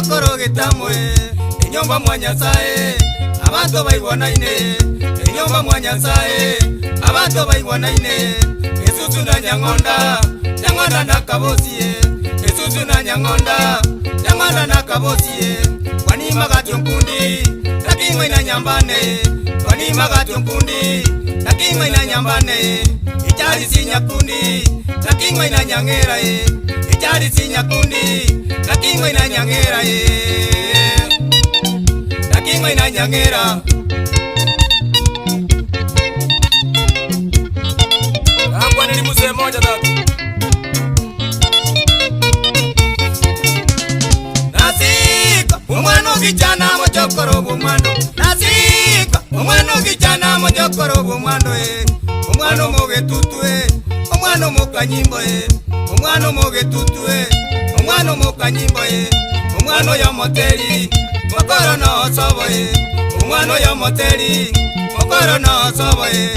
mochokoro gitamwe enyomba mwanyasaye abantu baigwanaine enyomba mwanyasaye abantu baigwanaine esusu na nyangonda nyangonda nakabosie esusu na nyangonda nyangonda nakabosie wanima gatyonkundi nakingwe na nyambane wanima gatyonkundi nakingwe na nyambane ichari sinyakundi nakingwe na nyangera ichari sinyakundi nakingwe na nyangera nakingwe na nyangera angwa nili mzee moja tatu nasika umwano kijana mochokoro bumwando nasika umwano kijana mochokoro bumwando umwano mogetutwe umwano mokanyimbo umwano mogetutwe umwano mokanyimbo umwano ya moteri mokoro no soboye umwano ya moteri mokoro no soboye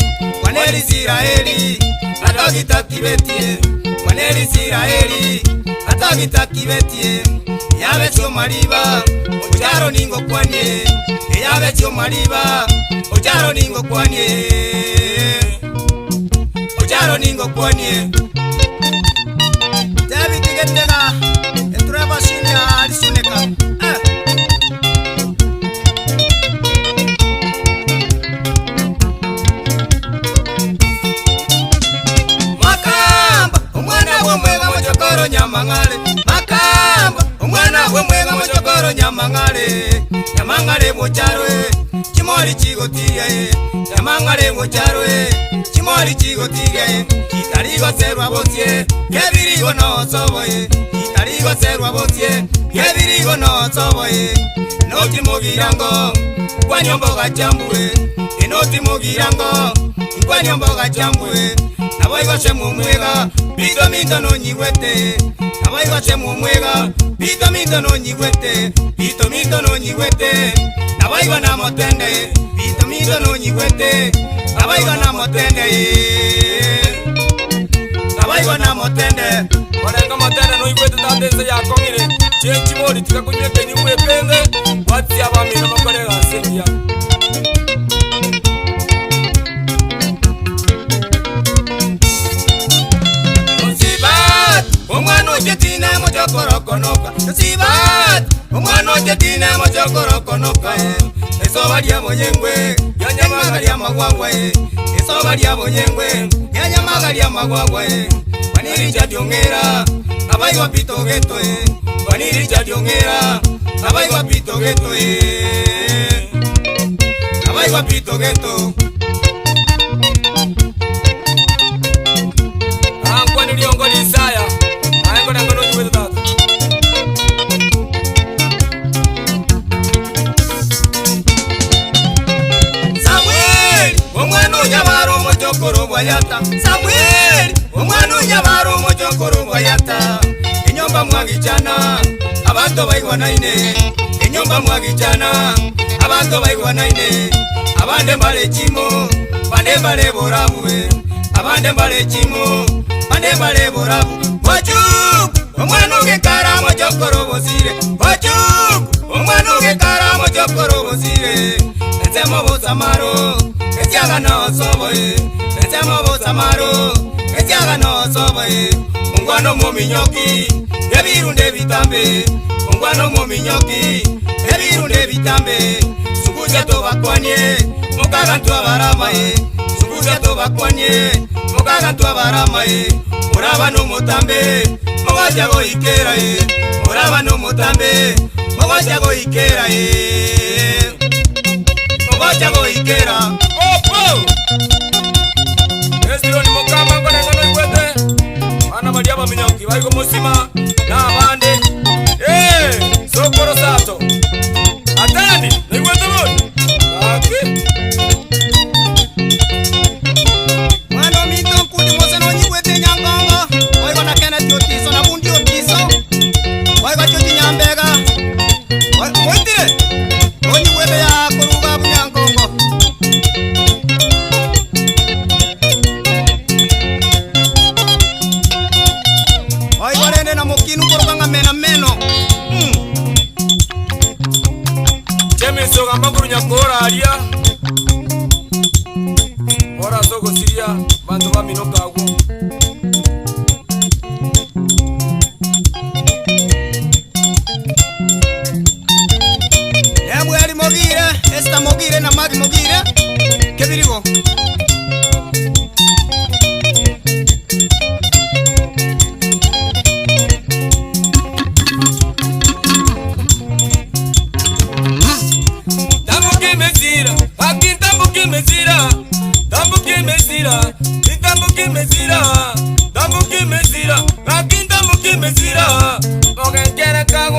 waneli Israeli atagita kibetie waneli Israeli atagita kibetie yabe cyo mariba ujaro ningo kwanye yabe cyo mariba ujaro ningo kwanye ujaro ningo kwanye David Getega entraba sinya alisuneka Makamba umwana womwega mochokoro nyamangale Makamba umwana womwega mochokoro nyamangale nyamangale mocharoe chimori chigotiye nyamangale mocharoe chimori chigotiye kitarigo serwa bosie kebirigo no soboye kitarigo serwa bosie kebirigo no soboye noti mogirango kwa nyombo gachambue enoti mogirango kwa nyombo gachambue nabaigo semumwega bito minto no nyiwete nabaigo semumwega bito minto no nyiwete bito minto no nyiwete nabaigo na motende bito minto no nyiwete nabaigo na motende nabaigo na motende Wanenga motende no nyiwete tatese ya kongire chenchi bodi tikakunyeke nyumwe penge wati abamira makolega sengia Umwano jetina mochokoro konoka Sibat Umwano jetina mochokoro konoka Esobaria monyengwe Yanyamagaria magwagwe Esobaria monyengwe Yanyamagaria magwagwe Waniri jadiongera Abai wapito getwe Waniri jadiongera Abai wapito getwe Abai wapito geto Angwa niliongoli Isaya Angwa nangono nyuwetu tatu Samuel Umwanu nyabaro mochokoro bwayata Samuel Umwanu nyabaro mochokoro bwayata Inyomba mwagichana Abantu baigwanaine Inyomba mwagichana Abantu baigwanaine Abande mbale chimo Bande mbale borabuwe Abande mbale chimo Bande mbale borabu Wachuku Umwanu gekara mochokoro bosire Wachuku Umwanu gekara mochokoro bosire Enzemo bosamaro Etiaga no soboye Enzemo bosamaro Etiaga no soboye Mungwano mominyoki Ebirunde bitambe Mungwano mominyoki Ebirunde bitambe Sukuja tobakwanye Mukaga ntuabaramaye Sukuja tobakwanye Mukaga ntuabaramaye Muraba no mutambe Mogoja go ikera Muraba no mutambe Mogoja go ikera Mogoja go ikera Opo Estilo ni mokama ngona ngono ikwete Ana baliaba minyoki Waigo musima Na abande Sokoro sato Atani Nikwete moni Aki Mano mito kuni mose no nyikwete nyangongo Waigo na kena tiotiso na bundi otiso Waigo choti nyambega Waitire Oni wele ya kuruga bunyangongo Waigo rende na mokinu kuruga nga mena meno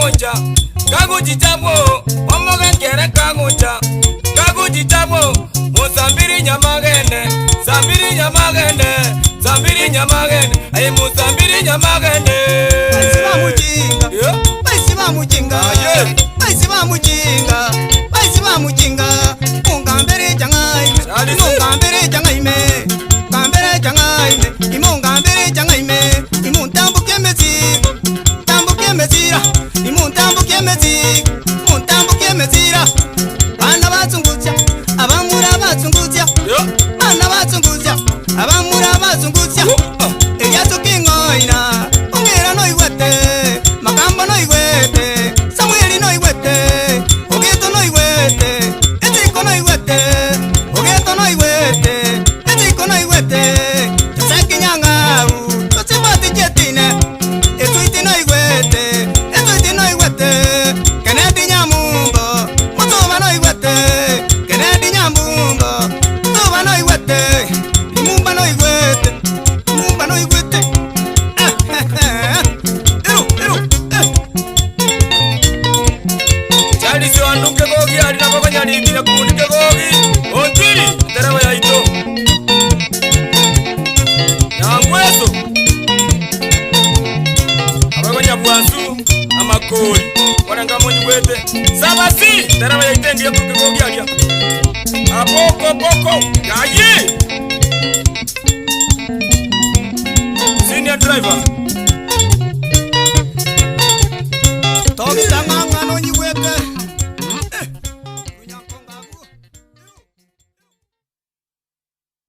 kagocha kaguchitabo omoga kere kagocha kaguchitabo musambiri nyamagene sambiri nyamagene sambiri nyamagene ay musambiri nyamagene baisiba mujinga baisiba mujinga ungambere jangai me kambere jangai me imungambere jangai me imuntambuke mezira imuntambuke mezira bana batsungutya abamura batsungutya bana batsungutya abamura batsungutya eyatukingoina ongera no igwete makambo no igwete Samueli no igwete ogeto no igwete etiko no igwete ogeto no igwete etiko no igwete tsakinyanga totsibati jetine etuiti no igwete kenedi nyamumbo motoba no igwete kenedi nyamumbo motoba no igwete imumba no igwete chali si wanduke gogi ali na gogo nyali bila kumundike gogi ontiri tereba ya ito nyangweso abago nyabuansu amakoli wananga monyi wete sabasi tereba ya itengi ya kuke gogi ali apoko yayi senior driver